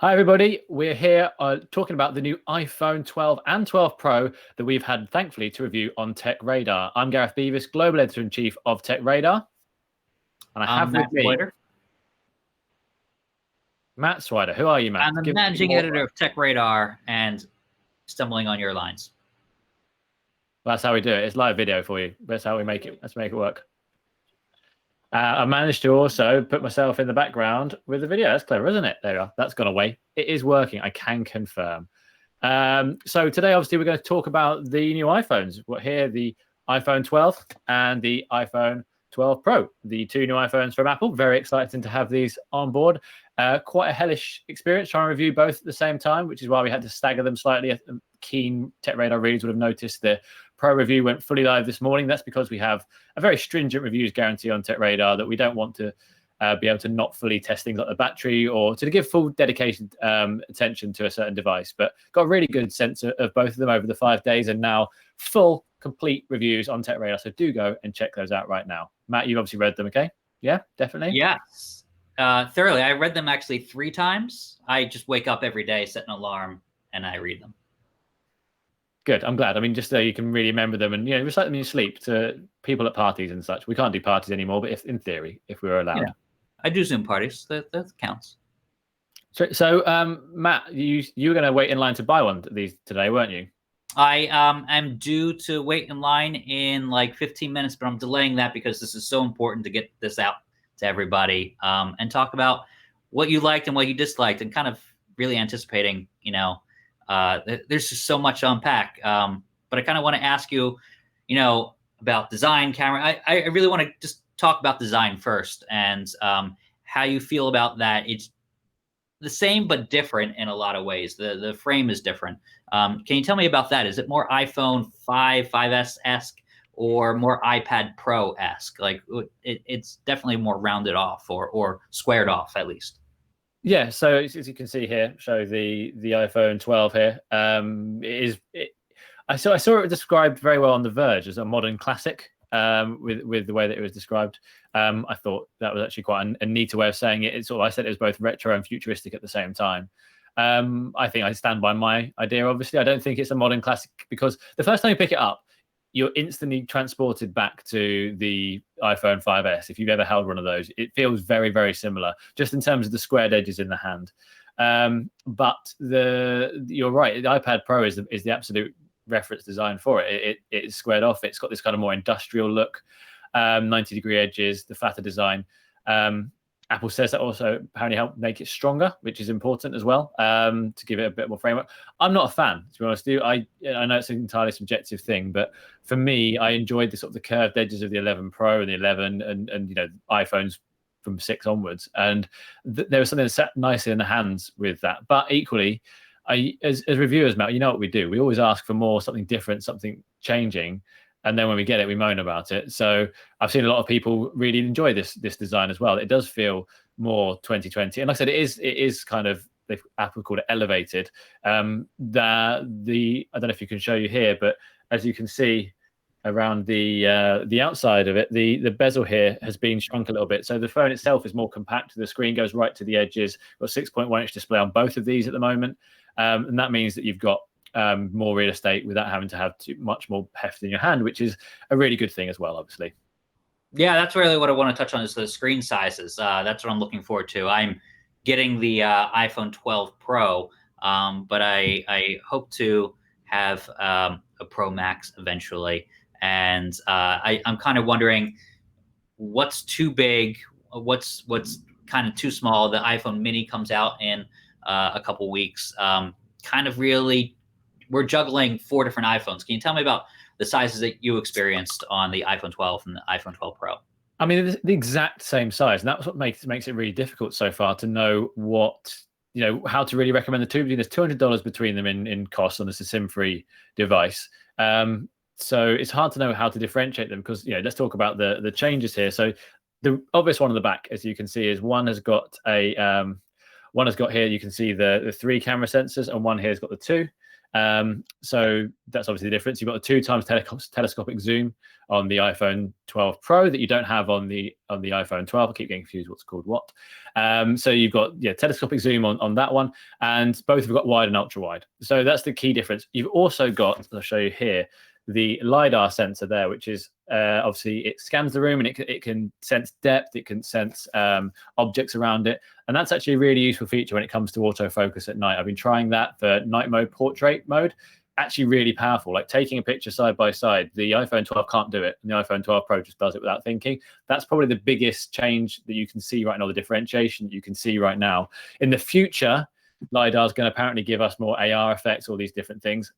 Hi, everybody. We're here talking about the new iPhone 12 and 12 Pro that we've had, thankfully, to review on TechRadar. I'm Gareth Beavis, Global Editor-in-Chief of TechRadar. And I have with me Matt Swider. Who are you, Matt? I'm the managing editor of TechRadar and stumbling on your lines. That's how we do it. It's live video for you. That's how we make it. Let's make it work. I managed to also put myself in the background with the video. That's clever, isn't it? There you are. That's gone away. It is working. I can confirm. So today, obviously, we're going to talk about the new iPhones. We're here, the iPhone 12 and the iPhone 12 Pro, the two new iPhones from Apple. Very exciting to have these on board. Quite a hellish experience trying to review both at the same time, which is why we had to stagger them slightly. Keen TechRadar readers would have noticed the Pro review went fully live this morning. That's because we have a very stringent reviews guarantee on TechRadar that we don't want to be able to not fully test things like the battery or to give full dedicated attention to a certain device. But got a really good sense of both of them over the 5 days, and now full, complete reviews on TechRadar. So do go and check those out right now. Matt, you've obviously read them, okay? Yeah, definitely? Yes, thoroughly. I read them actually 3 times. I just wake up every day, set an alarm, and I read them. Good. I'm glad. I mean, just so you can really remember them and, recite them in your sleep to people at parties and such. We can't do parties anymore, but if in theory, if we were allowed. Yeah. I do Zoom parties. That counts. So Matt, you were going to wait in line to buy one of these today, weren't you? I am due to wait in line in like 15 minutes, but I'm delaying that because this is so important to get this out to everybody and talk about what you liked and what you disliked and kind of really anticipating, there's just so much to unpack. But I kind of want to ask you, about design, camera. I really want to just talk about design first and how you feel about that. It's the same but different in a lot of ways. The frame is different. Can you tell me about that? Is it more iPhone 5S-esque or more iPad Pro-esque? Like it's definitely more rounded off or squared off at least. Yeah, so as you can see here, show the iPhone 12 here. I saw it described very well on The Verge as a modern classic with the way that it was described. I thought that was actually quite a neater way of saying it. I said it was both retro and futuristic at the same time. I think I stand by my idea, obviously. I don't think it's a modern classic because the first time you pick it up, you're instantly transported back to the iPhone 5S. If you've ever held one of those, it feels very, very similar, just in terms of the squared edges in the hand. But you're right, the iPad Pro is the absolute reference design for it. It's squared off. It's got this kind of more industrial look, 90-degree edges, the fatter design. Apple says that also apparently helped make it stronger, which is important as well, to give it a bit more framework. I'm not a fan, to be honest with you. I know it's an entirely subjective thing, but for me, I enjoyed the sort of the curved edges of the 11 Pro and the 11 and iPhones from 6 onwards. And there was something that sat nicely in the hands with that. But equally, as reviewers, Matt, you know what we do. We always ask for more, something different, something changing. And then when we get it, we moan about it. So I've seen a lot of people really enjoy this design as well. It does feel more 2020. And like I said, it is kind of, Apple called it elevated. I don't know if you can show you here, but as you can see around the outside of it, the bezel here has been shrunk a little bit. So the phone itself is more compact. The screen goes right to the edges. Got 6.1-inch display on both of these at the moment. And that means that you've got more real estate without having to have too much more heft in your hand, which is a really good thing as well, obviously. Yeah, that's really what I want to touch on is the screen sizes. That's what I'm looking forward to. I'm getting the iPhone 12 Pro, but I hope to have a Pro Max eventually. And I'm kind of wondering what's too big, what's kind of too small. The iPhone Mini comes out in a couple weeks. Kind of really, we're juggling 4 different iPhones. Can you tell me about the sizes that you experienced on the iPhone 12 and the iPhone 12 Pro? I mean, the exact same size, and that's what makes it really difficult so far to know how to really recommend the two. There's $200 between them in cost on this SIM-free device. So it's hard to know how to differentiate them because, let's talk about the changes here. So the obvious one on the back, as you can see, is one has got here, you can see the 3 camera sensors, and one here has got the 2. So that's obviously the difference. You've got a 2x telescopic zoom on the iPhone 12 Pro that you don't have on the iPhone 12. I keep getting confused what's called what. So you've got telescopic zoom on that one, and both have got wide and ultra wide. So that's the key difference. You've also got, I'll show you here, the LiDAR sensor there, which is obviously it scans the room and it can sense depth, it can sense objects around it, and that's actually a really useful feature when it comes to autofocus at night. I've been trying that for night mode, portrait mode. Actually really powerful, like taking a picture side by side. The iPhone 12 can't do it, and the iPhone 12 Pro just does it without thinking. That's probably the biggest change that you can see right now, the differentiation that you can see right now. In the future, LiDAR is going to apparently give us more AR effects, all these different things.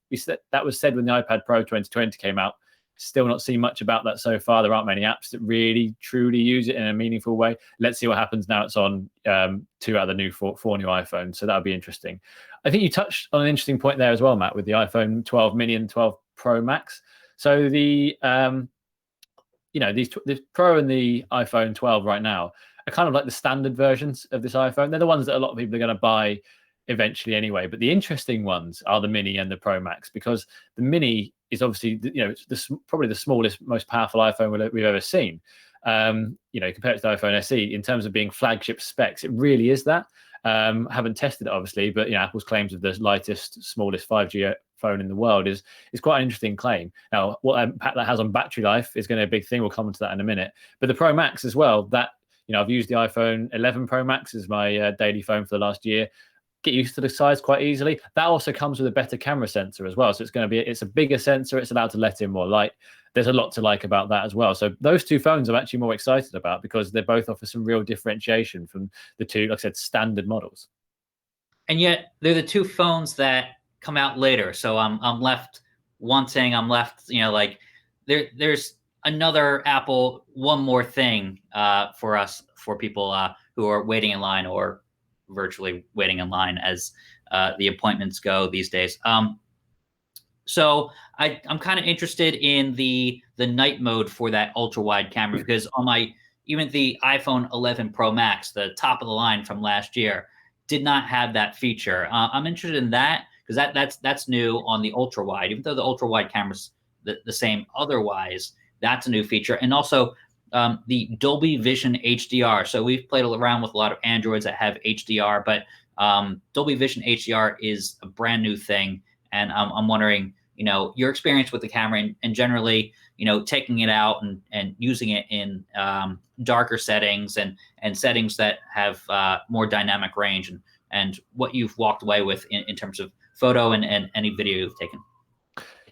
That was said when the iPad Pro 2020 came out. Still not seen much about that so far. There aren't many apps that really, truly use it in a meaningful way. Let's see what happens now. It's on 2 out of the new four new iPhones, so that'll be interesting. I think you touched on an interesting point there as well, Matt, with the iPhone 12 mini and 12 Pro Max. So the the Pro and the iPhone 12 right now are kind of like the standard versions of this iPhone. They're the ones that a lot of people are going to buy eventually anyway. But the interesting ones are the Mini and the Pro Max, because the Mini is obviously it's probably the smallest, most powerful iPhone we've ever seen. Compared to the iPhone SE in terms of being flagship specs, it really is that. Haven't tested it obviously, but Apple's claims of the lightest, smallest 5G phone in the world is quite an interesting claim. Now, what impact that has on battery life is going to be a big thing. We'll come on to that in a minute. But the Pro Max as well, that I've used the iPhone 11 Pro Max as my daily phone for the last year. Get used to the size quite easily. That also comes with a better camera sensor as well. So it's a bigger sensor. It's allowed to let in more light. There's a lot to like about that as well. So those two phones I'm actually more excited about, because they both offer some real differentiation from the two, like I said, standard models. And yet they're the two phones that come out later. So I'm left wanting. I'm left, there's another Apple, one more thing for people who are waiting in line or virtually waiting in line as the appointments go these days. So I'm kind of interested in the night mode for that ultra wide camera, because on even the iPhone 11 Pro Max, the top of the line from last year, did not have that feature. I'm interested in that because that's new on the ultra wide, even though the ultra wide camera's the same otherwise. That's a new feature. And also the Dolby Vision HDR. So we've played around with a lot of Androids that have HDR, but Dolby Vision HDR is a brand new thing. And I'm wondering, your experience with the camera and generally, taking it out and using it in darker settings and settings that have more dynamic range, and what you've walked away with in terms of photo and any video you've taken.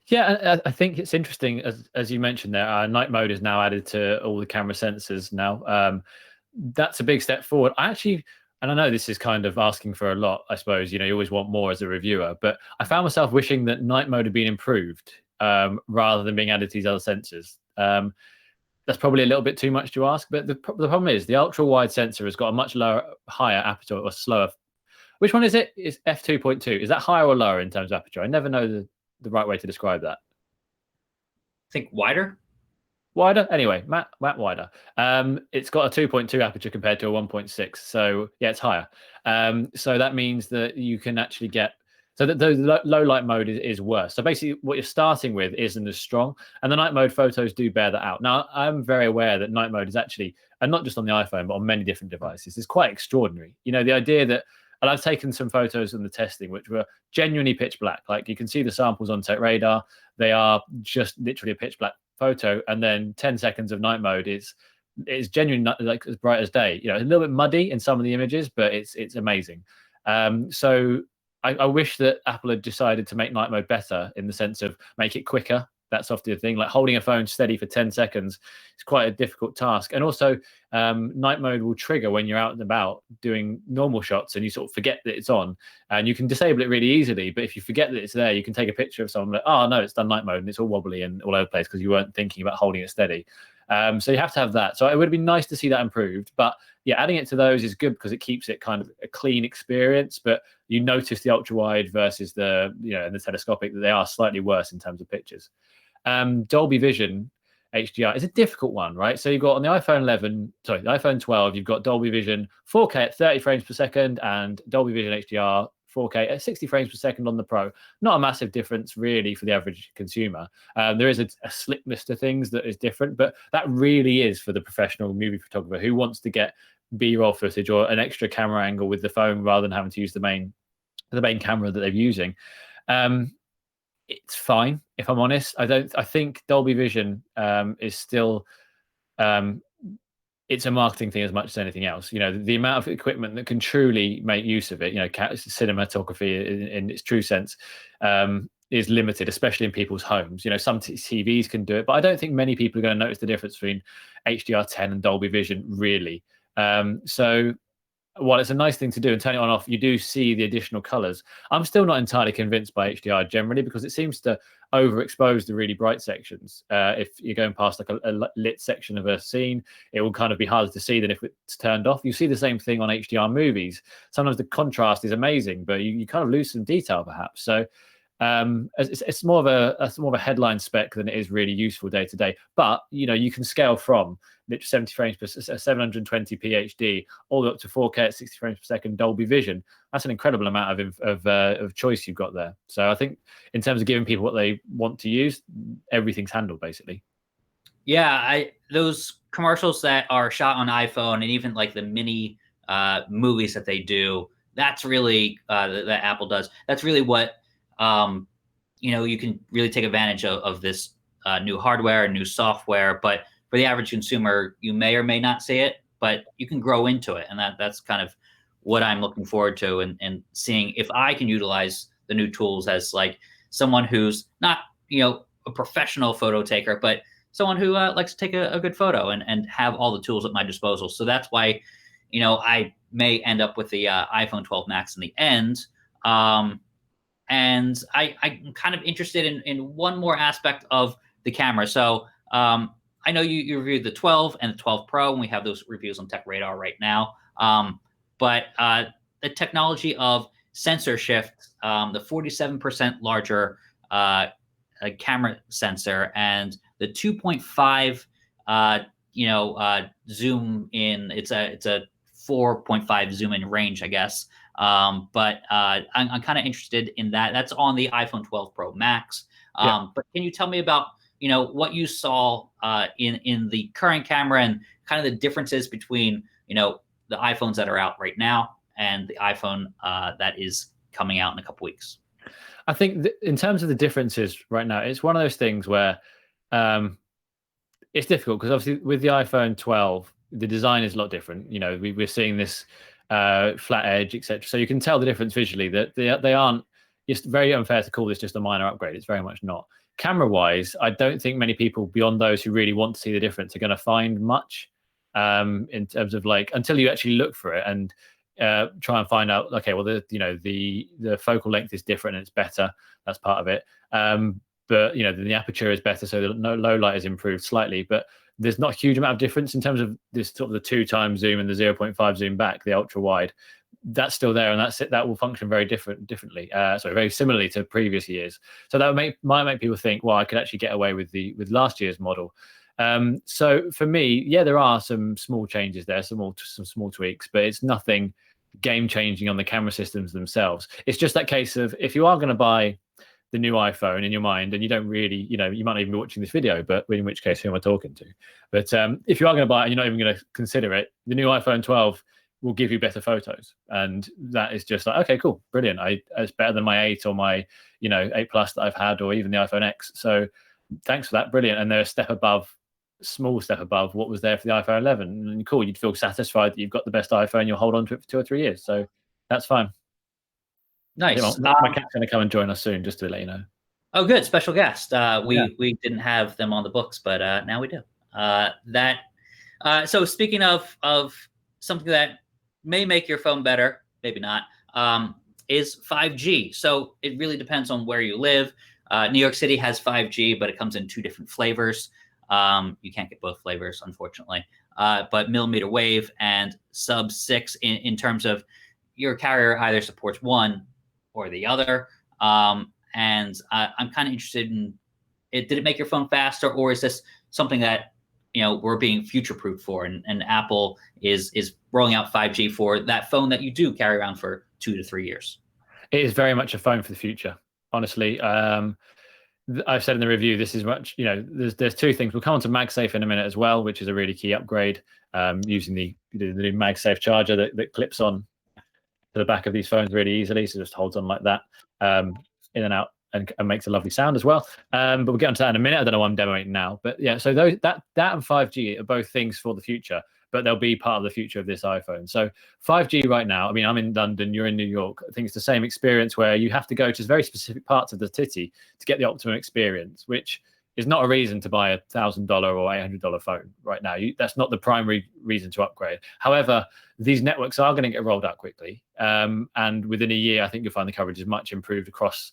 Yeah, I think it's interesting, as you mentioned there, night mode is now added to all the camera sensors now. That's a big step forward. And I know this is kind of asking for a lot, I suppose, you always want more as a reviewer, but I found myself wishing that night mode had been improved rather than being added to these other sensors. That's probably a little bit too much to ask, but the problem is the ultra wide sensor has got a much higher aperture, or slower. Which one is it? It's f2.2. Is that higher or lower in terms of aperture? I never know the right way to describe that. I think wider. Wider? Anyway, Matt wider. It's got a 2.2 aperture compared to a 1.6. So yeah, it's higher. So that means that you can actually get, so that the low light mode is worse. So basically what you're starting with isn't as strong, and the night mode photos do bear that out. Now, I'm very aware that night mode is actually, and not just on the iPhone, but on many different devices, is quite extraordinary. The idea that, and I've taken some photos in the testing which were genuinely pitch black. Like you can see the samples on TechRadar. They are just literally a pitch black photo, and then 10 seconds of night mode is genuinely like as bright as day. A little bit muddy in some of the images, but it's amazing. So I wish that Apple had decided to make night mode better, in the sense of make it quicker. That's often the thing. Like holding a phone steady for 10 seconds is quite a difficult task. And also, night mode will trigger when you're out and about doing normal shots and you sort of forget that it's on. And you can disable it really easily. But if you forget that it's there, you can take a picture of someone like, oh, no, it's done night mode and it's all wobbly and all over the place because you weren't thinking about holding it steady. So you have to have that. So it would be nice to see that improved. But yeah, adding it to those is good because it keeps it kind of a clean experience. But you notice the ultra wide versus the and the telescopic, that they are slightly worse in terms of pictures. Dolby Vision HDR is a difficult one, right? So you've got on the iPhone 12, you've got Dolby Vision 4K at 30 frames per second and Dolby Vision HDR 4K at 60 frames per second on the Pro. Not a massive difference really for the average consumer. There is a slick list of things that is different, but that really is for the professional movie photographer who wants to get B-roll footage or an extra camera angle with the phone rather than having to use the main camera that they're using. It's fine, if I'm honest. I think Dolby Vision is still it's a marketing thing as much as anything else. You know, the amount of equipment that can truly make use of it, you know, cinematography in its true sense, is limited, especially in people's homes. You know, some TVs can do it, but I don't think many people are going to notice the difference between HDR10 and Dolby Vision, really. So while it's a nice thing to do and turn it on off, you do see the additional colors. I'm still not entirely convinced by HDR generally because it seems to overexpose the really bright sections. If you're going past like a lit section of a scene, it will kind of be harder to see than if it's turned off. You see the same thing on HDR movies. Sometimes the contrast is amazing, but you kind of lose some detail perhaps. So it's more of a headline spec than it is really useful day to day. But you know, you can scale from literally 70 frames per 720p HD all the way up to 4K at 60 frames per second Dolby Vision. That's an incredible amount of choice you've got there. So I think in terms of giving people what they want to use, everything's handled basically. Yeah, those commercials that are shot on iPhone and even like the mini movies that they do, that's really that Apple does. That's really what you can really take advantage of this new hardware and new software. But for the average consumer, you may or may not see it, but you can grow into it. And that's kind of what I'm looking forward to and seeing if I can utilize the new tools as like someone who's not, a professional photo taker, but someone who likes to take a good photo and have all the tools at my disposal. So that's why, I may end up with the iPhone 12 Max in the end. And I'm kind of interested in one more aspect of the camera. So I know you reviewed the 12 and the 12 Pro, and we have those reviews on TechRadar right now. But the technology of sensor shift, the 47% larger camera sensor, and the 2.5 zoom in. It's a 4.5 zoom in range, I guess. But I'm kind of interested in that. That's on the iPhone 12 Pro Max. But can you tell me about what you saw in the current camera and kind of the differences between the iPhones that are out right now and the iPhone that is coming out in a couple weeks? I think in terms of the differences right now, it's one of those things where it's difficult because obviously with the iPhone 12, the design is a lot different. We're seeing this flat edge, etc. So you can tell the difference visually that they aren't. It's very unfair to call this just a minor upgrade. It's very much not. Camera-wise, I don't think many people beyond those who really want to see the difference are going to find much in terms of like until you actually look for it and try and find out. Okay, well the focal length is different and it's better. That's part of it. But the aperture is better, so the low light is improved slightly. But there's not a huge amount of difference in terms of this sort of the 2x zoom and the 0.5 zoom back, the ultra wide. That's still there, and that will function very differently. Very similarly to previous years. So that might make people think, well, I could actually get away with last year's model. So for me, yeah, there are some small changes there, some small tweaks, but it's nothing game changing on the camera systems themselves. It's just that case of if you are going to buy the new iPhone in your mind, and you don't really, you might not even be watching this video, but in which case, who am I talking to? But if you are going to buy it and you're not even going to consider it, the new iPhone 12 will give you better photos. And that is just like, okay, cool, brilliant. It's better than my 8 or my, 8 Plus that I've had, or even the iPhone X. So thanks for that, brilliant. And they're a small step above what was there for the iPhone 11. And cool, you'd feel satisfied that you've got the best iPhone, you'll hold on to it for 2 or 3 years. So that's fine. Nice. My cat's going to come and join us soon, just to let you know. Oh, good. Special guest. We didn't have them on the books, but now we do. So speaking of something that may make your phone better, maybe not, is 5G. So it really depends on where you live. New York City has 5G, but it comes in 2 different flavors. You can't get both flavors, unfortunately. But millimeter wave and sub-6 in terms of your carrier either supports one or the other. And I'm kind of interested in it. Did it make your phone faster, or is this something that we're being future-proof for? And Apple is rolling out 5G for that phone that you do carry around for 2 to 3 years. It is very much a phone for the future, honestly. I've said in the review, this is much, there's two things. We'll come on to MagSafe in a minute as well, which is a really key upgrade, using the new MagSafe charger that clips on to the back of these phones really easily. So just holds on like that, in and out, and makes a lovely sound as well. But we'll get onto that in a minute. I don't know why I'm demoing now, but yeah, so that and 5G are both things for the future, but they'll be part of the future of this iPhone. So 5G right now, I mean, I'm in London, you're in New York. I think it's the same experience where you have to go to very specific parts of the city to get the optimum experience, which is not a reason to buy $1,000 or $800 phone right now. That's not the primary reason to upgrade. However, these networks are going to get rolled out quickly, and within a year, I think you'll find the coverage is much improved across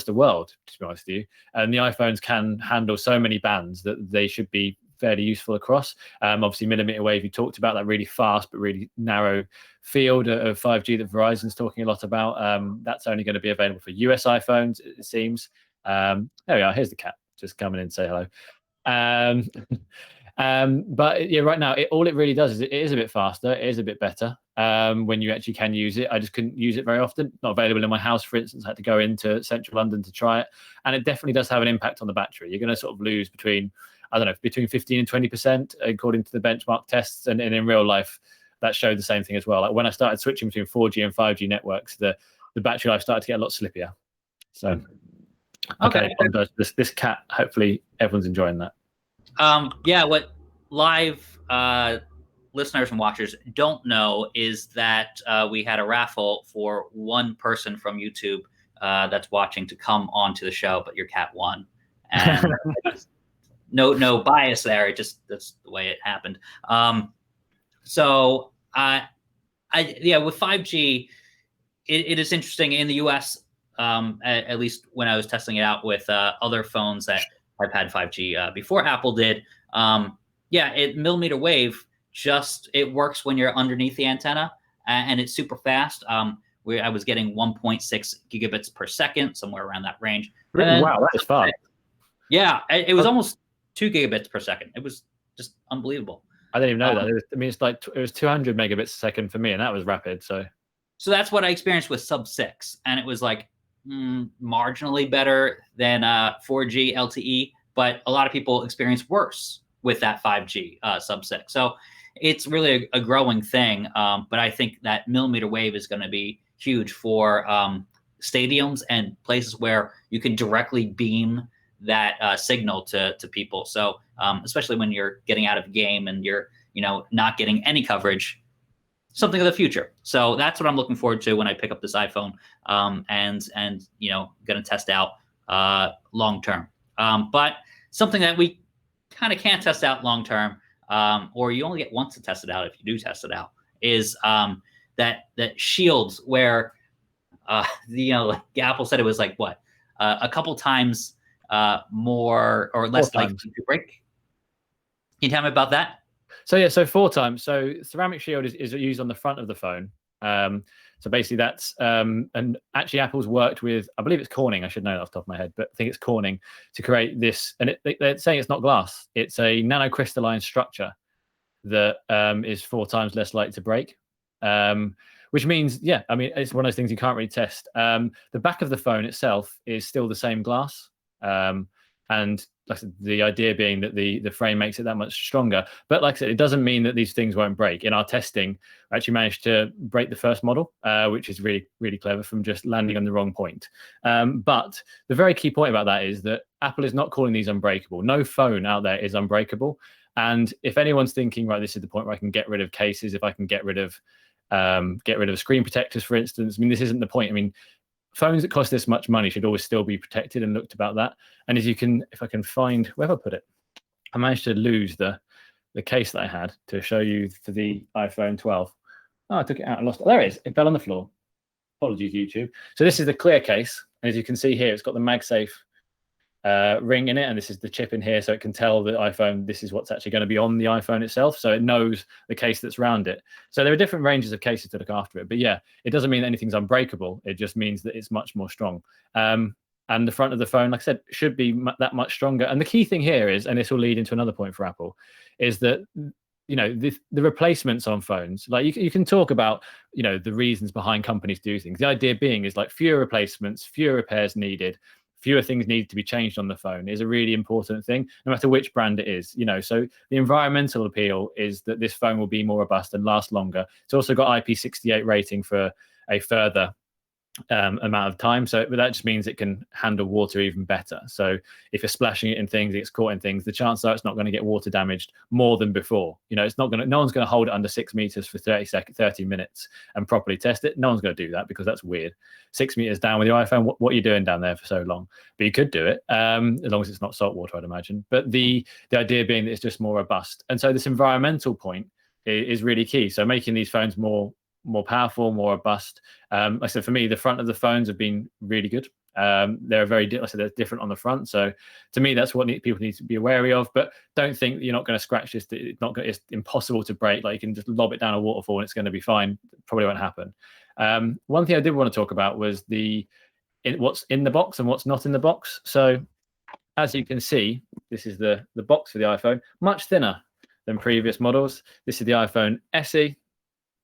the world, to be honest with you. And the iPhones can handle so many bands that they should be fairly useful across. Obviously, millimeter wave, you talked about that really fast but really narrow field of 5G that Verizon's talking a lot about. That's only going to be available for US iPhones, it seems. There we are. Here's the cat just coming in to say hello. But yeah, right now, all it really does is it is a bit faster. It is a bit better when you actually can use it. I just couldn't use it very often. Not available in my house, for instance. I had to go into central London to try it. And it definitely does have an impact on the battery. You're going to sort of lose between 15 and 20%, according to the benchmark tests. And in real life, that showed the same thing as well. Like when I started switching between 4G and 5G networks, the battery life started to get a lot slippier. So, okay. This cat, hopefully everyone's enjoying that. Yeah, what live listeners and watchers don't know is that we had a raffle for one person from YouTube that's watching to come onto the show, but your cat won. And no bias there. That's the way it happened. So with 5G, it is interesting in the US, at least when I was testing it out with other phones that I've had 5G before Apple did. Millimeter wave, it works when you're underneath the antenna, and it's super fast. Where I was getting 1.6 gigabits per second, somewhere around that range. Wow, that is fast. Yeah, it was almost 2 gigabits per second. It was just unbelievable. I didn't even know that. It was 200 megabits a second for me, and that was rapid. So that's what I experienced with sub 6, and it was like marginally better than 4G LTE, but a lot of people experience worse with that 5G sub 6. So it's really a growing thing, but I think that millimeter wave is going to be huge for stadiums and places where you can directly beam that signal to people. So especially when you're getting out of a game and you're not getting any coverage, something of the future. So that's what I'm looking forward to when I pick up this iPhone, and going to test out long term. But something that we kind of can't test out long term, or you only get once to test it out if you do test it out, is that shields where like Apple said it was like what a couple times more or less likely to break. Can you tell me about that? So 4 times. So ceramic shield is used on the front of the phone. So basically that's and actually Apple's worked with, I believe it's Corning, I should know that off the top of my head, but I think it's Corning, to create this, and they're saying it's not glass, it's a nanocrystalline structure that is 4 times less likely to break, which means, it's one of those things you can't really test. The back of the phone itself is still the same glass, and like I said, the idea being that the frame makes it that much stronger. But like I said, it doesn't mean that these things won't break. In our testing, I actually managed to break the first model, which is really, really clever, from just landing on the wrong point. But the very key point about that is that Apple is not calling these unbreakable. No phone out there is unbreakable. And if anyone's thinking, right, this is the point where I can get rid of cases, if I can get rid of screen protectors, for instance, this isn't the point. Phones that cost this much money should always still be protected and looked about that. And if I can find where I put it, I managed to lose the case that I had to show you for the iPhone 12. Oh, I took it out and lost it. There it is. It fell on the floor. Apologies, YouTube. So this is the clear case. And as you can see here, it's got the MagSafe ring in it, and this is the chip in here, so it can tell the iPhone this is what's actually going to be on the iPhone itself, so it knows the case that's around it. So there are different ranges of cases to look after it, but yeah, it doesn't mean that anything's unbreakable. It just means that it's much more strong. And the front of the phone, like I said, should be that much stronger. And the key thing here is, and this will lead into another point for Apple, is that the replacements on phones, like you can talk about the reasons behind companies do things. The idea being is like fewer replacements, fewer repairs needed, fewer things need to be changed on the phone is a really important thing, no matter which brand it is. So the environmental appeal is that this phone will be more robust and last longer. It's also got IP68 rating for a further amount of time, but that just means it can handle water even better. So if you're splashing it in things, it gets caught in things, the chances are it's not going to get water damaged more than before. It's not going to, no one's going to hold it under 6 meters for 30 minutes and properly test it. No one's going to do that because that's weird. 6 meters down with your iPhone, what are you doing down there for so long? But you could do it, as long as it's not salt water, I'd imagine. But the idea being that it's just more robust, and so this environmental point is really key. So making these phones more powerful, more robust. Like I said, for me, the front of the phones have been really good. They're they're different on the front. So to me, that's what people need to be wary of. But don't think that you're not going to scratch this. It's impossible to break. Like you can just lob it down a waterfall and it's going to be fine. Probably won't happen. One thing I did want to talk about was what's in the box and what's not in the box. So as you can see, this is the box for the iPhone, much thinner than previous models. This is the iPhone SE,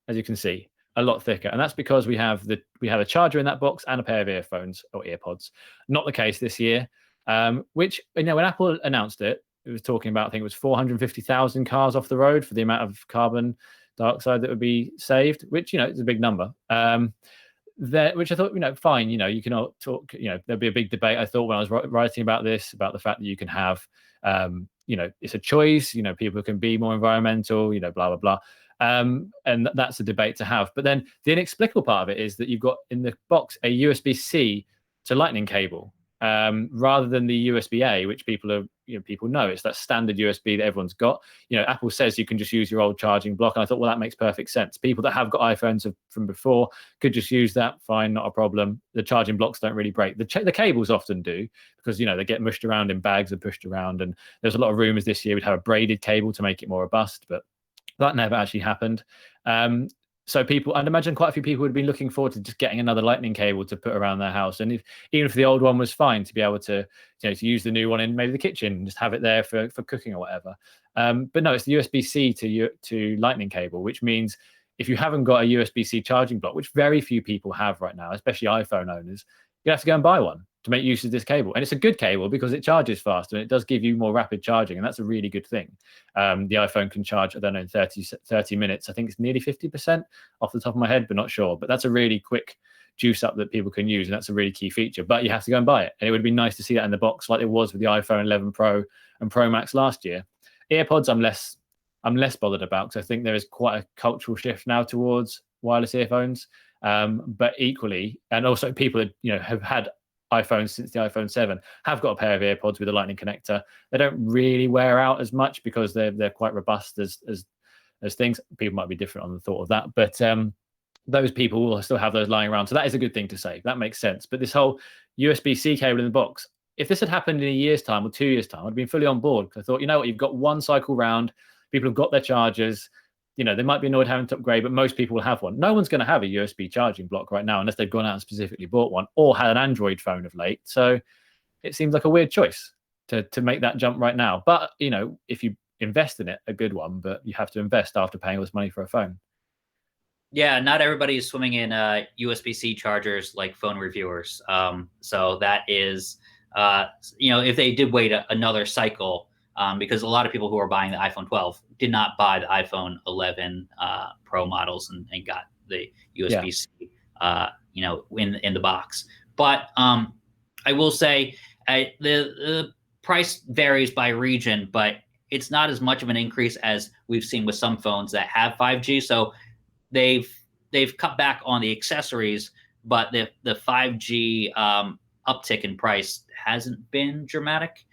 as you can see, a lot thicker, and that's because we have a charger in that box and a pair of earphones or earpods. Not the case this year, which when Apple announced it was talking about, I think it was 450,000 cars off the road for the amount of carbon dioxide that would be saved, which is a big number. Which I thought, fine, you can all talk, there'd be a big debate. I thought when I was writing about this, about the fact that you can have, it's a choice, people can be more environmental, blah, blah, blah. And that's a debate to have. But then the inexplicable part of it is that you've got in the box a USB-C to Lightning cable, rather than the USB-A, which people know it's that standard USB that everyone's got. Apple says you can just use your old charging block, and I thought, well, that makes perfect sense. People that have got iPhones from before could just use that, fine, not a problem. The charging blocks don't really break. The cables often do, because they get mushed around in bags and pushed around. And there's a lot of rumors this year we'd have a braided cable to make it more robust, but that never actually happened. So I'd imagine quite a few people would be looking forward to just getting another Lightning cable to put around their house. And even if the old one was fine, to be able to, to use the new one in maybe the kitchen and just have it there for cooking or whatever. But no, it's the USB-C to Lightning cable, which means if you haven't got a USB-C charging block, which very few people have right now, especially iPhone owners, you have to go and buy one to make use of this cable. And it's a good cable because it charges faster and it does give you more rapid charging. And that's a really good thing. The iPhone can charge, I don't know, in 30 minutes. I think it's nearly 50% off the top of my head, but not sure. But that's a really quick juice up that people can use. And that's a really key feature. But you have to go and buy it. And it would be nice to see that in the box like it was with the iPhone 11 Pro and Pro Max last year. AirPods, I'm less bothered about, because I think there is quite a cultural shift now towards wireless earphones. But equally, and also people that have had iPhones since the iPhone 7 have got a pair of earpods with a Lightning connector. They don't really wear out as much because they're quite robust as things. People might be different on the thought of that, but those people will still have those lying around. So that is a good thing to say. That makes sense. But this whole USB-C cable in the box, if this had happened in a year's time or 2 years' time, I'd been fully on board, because I thought, what, you've got one cycle round, people have got their chargers. They might be annoyed having to upgrade, but most people will have one. No one's going to have a USB charging block right now unless they've gone out and specifically bought one or had an Android phone of late. So it seems like a weird choice to make that jump right now. But, if you invest in it, a good one, but you have to invest after paying all this money for a phone. Yeah, not everybody is swimming in USB-C chargers like phone reviewers. So that is, if they did wait another cycle, because a lot of people who are buying the iPhone 12 did not buy the iPhone 11 Pro models and got the USB-C, in the box. But I will say the price varies by region, but it's not as much of an increase as we've seen with some phones that have 5G. So they've cut back on the accessories, but the 5G uptick in price hasn't been dramatic.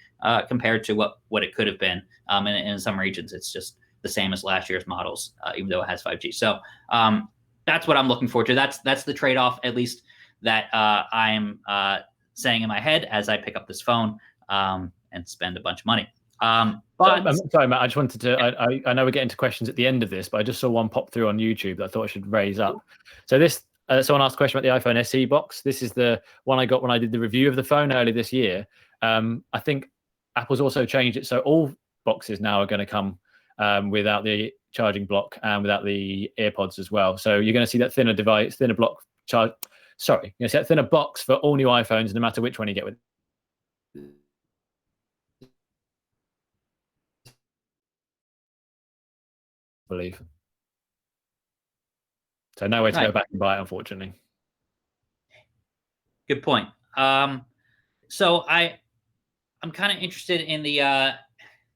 Compared to what it could have been. In some regions, it's just the same as last year's models, even though it has 5G. So that's what I'm looking forward to. That's the trade-off, at least, that I'm saying in my head as I pick up this phone and spend a bunch of money. But sorry, Matt, I just wanted to, I know we're getting to questions at the end of this, but I just saw one pop through on YouTube that I thought I should raise up. So someone asked a question about the iPhone SE box. This is the one I got when I did the review of the phone earlier this year. I think Apple's also changed it, so all boxes now are going to come without the charging block and without the earpods as well. So you're going to see that thinner device, thinner block charge. Sorry, you're going to see that thinner box for all new iPhones, no matter which one you get with. I believe. So no way to go back and buy it, unfortunately. Good point. So I'm kind of interested in the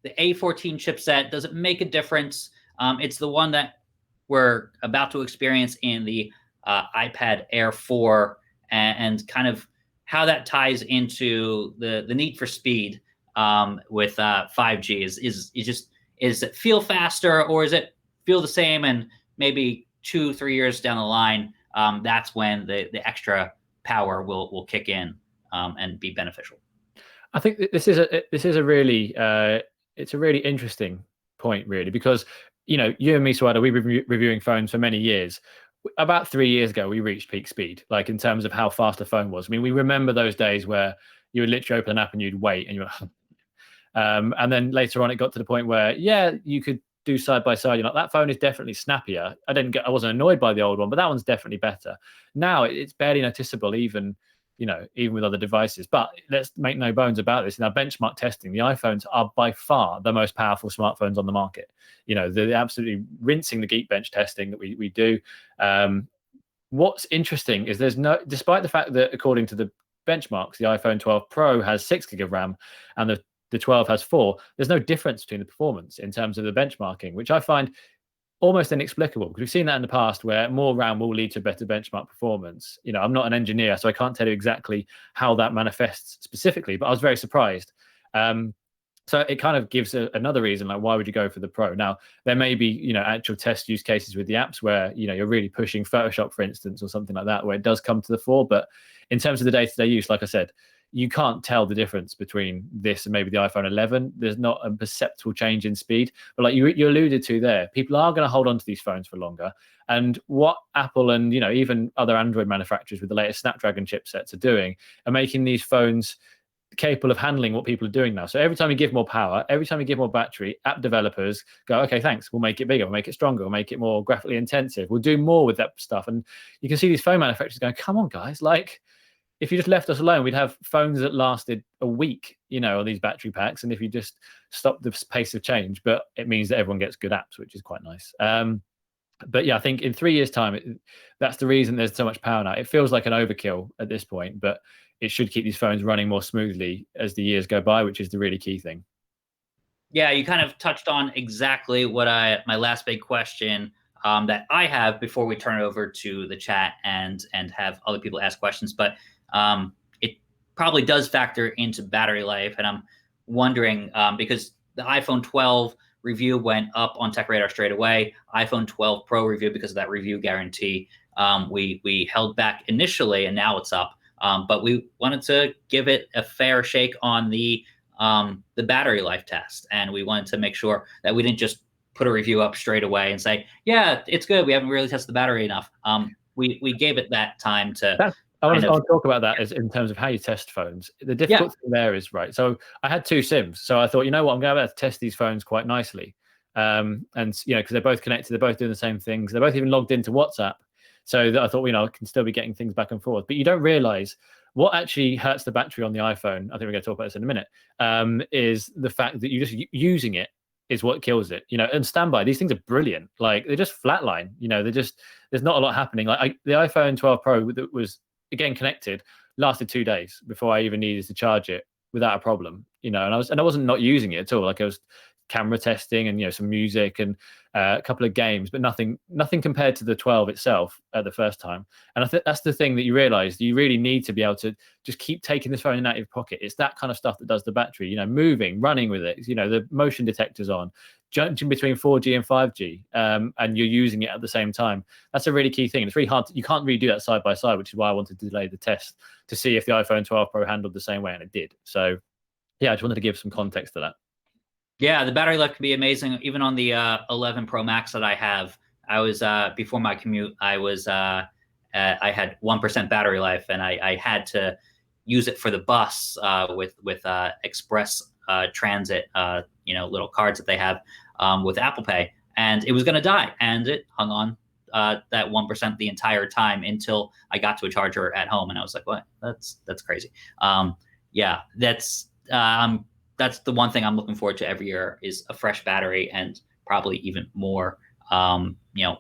A14 chipset. Does it make a difference? It's the one that we're about to experience in the iPad Air 4, and kind of how that ties into the need for speed with 5G. Is it feel faster, or is it feel the same? And maybe 2-3 years down the line, that's when the extra power will kick in and be beneficial. I think this is a really it's a really interesting point, really, because you and me, Suada, we've been reviewing phones for many years. About 3 years ago, we reached peak speed, like in terms of how fast a phone was. I mean, we remember those days where you would literally open an app and you'd wait, and you were, and then later on, it got to the point where, yeah, you could do side by side. You're like, that phone is definitely snappier. I wasn't annoyed by the old one, but that one's definitely better. Now it's barely noticeable, even with other devices. But let's make no bones about this. In our benchmark testing, the iPhones are by far the most powerful smartphones on the market. They're absolutely rinsing the Geekbench testing that we do. What's interesting is despite the fact that according to the benchmarks, the iPhone 12 Pro has 6 gig of RAM and the 12 has 4, there's no difference between the performance in terms of the benchmarking, which I find almost inexplicable, because we've seen that in the past where more RAM will lead to better benchmark performance. I'm not an engineer, so I can't tell you exactly how that manifests specifically, but I was very surprised. So it kind of gives another reason, like, why would you go for the Pro? Now, there may be, actual test use cases with the apps where, you're really pushing Photoshop, for instance, or something like that, where it does come to the fore. But in terms of the day-to-day use, like I said, you can't tell the difference between this and maybe the iPhone 11. There's not a perceptible change in speed. But like you alluded to there, people are going to hold on to these phones for longer. And what Apple and, even other Android manufacturers with the latest Snapdragon chipsets are doing are making these phones capable of handling what people are doing now. So every time you give more power, every time you give more battery, app developers go, okay, thanks, we'll make it bigger, we'll make it stronger, we'll make it more graphically intensive, we'll do more with that stuff. And you can see these phone manufacturers going, come on, guys, like, if you just left us alone, we'd have phones that lasted a week, on these battery packs. And if you just stop the pace of change, but it means that everyone gets good apps, which is quite nice. But yeah, I think in 3 years' time, that's the reason there's so much power now. It feels like an overkill at this point, but it should keep these phones running more smoothly as the years go by, which is the really key thing. Yeah, you kind of touched on exactly what my last big question that I have before we turn it over to the chat and have other people ask questions. But it probably does factor into battery life, and I'm wondering because the iPhone 12 review went up on TechRadar straight away. iPhone 12 Pro review, because of that review guarantee, we held back initially, and now it's up. But we wanted to give it a fair shake on the battery life test, and we wanted to make sure that we didn't just put a review up straight away and say, yeah, it's good, we haven't really tested the battery enough. We gave it that time to. I want to talk about that as in terms of how you test phones. The difficult thing there is, right, so I had 2 SIMs, so I thought, I'm going to be able to test these phones quite nicely. And because they're both connected, they're both doing the same things, they're both even logged into WhatsApp, so that I thought, I can still be getting things back and forth. But you don't realize what actually hurts the battery on the iPhone, I think we're going to talk about this in a minute, is the fact that you just using it is what kills it. And standby, these things are brilliant. Like, they just flatline. There's not a lot happening. Like the iPhone 12 Pro that was again connected lasted 2 days before I even needed to charge it without a problem. And I wasn't not using it at all. Like, I was camera testing and some music and a couple of games, but nothing compared to the 12 itself at the first time. And I think that's the thing that you realize, you really need to be able to just keep taking this phone out of your pocket. It's that kind of stuff that does the battery, moving, running with it, the motion detectors on, jumping between 4G and 5G, and you're using it at the same time. That's a really key thing. It's really hard. You can't really do that side by side, which is why I wanted to delay the test to see if the iPhone 12 Pro handled the same way, and it did. So yeah, I just wanted to give some context to that. Yeah, the battery life can be amazing. Even on the 11 Pro Max that I have, I was before my commute, I had 1% battery life, and I had to use it for the bus with Express Transit, little cards that they have with Apple Pay. and it was going to die, and it hung on that 1% the entire time until I got to a charger at home, and I was like, "What? That's crazy." Yeah, that's the one thing I'm looking forward to every year is a fresh battery and probably even more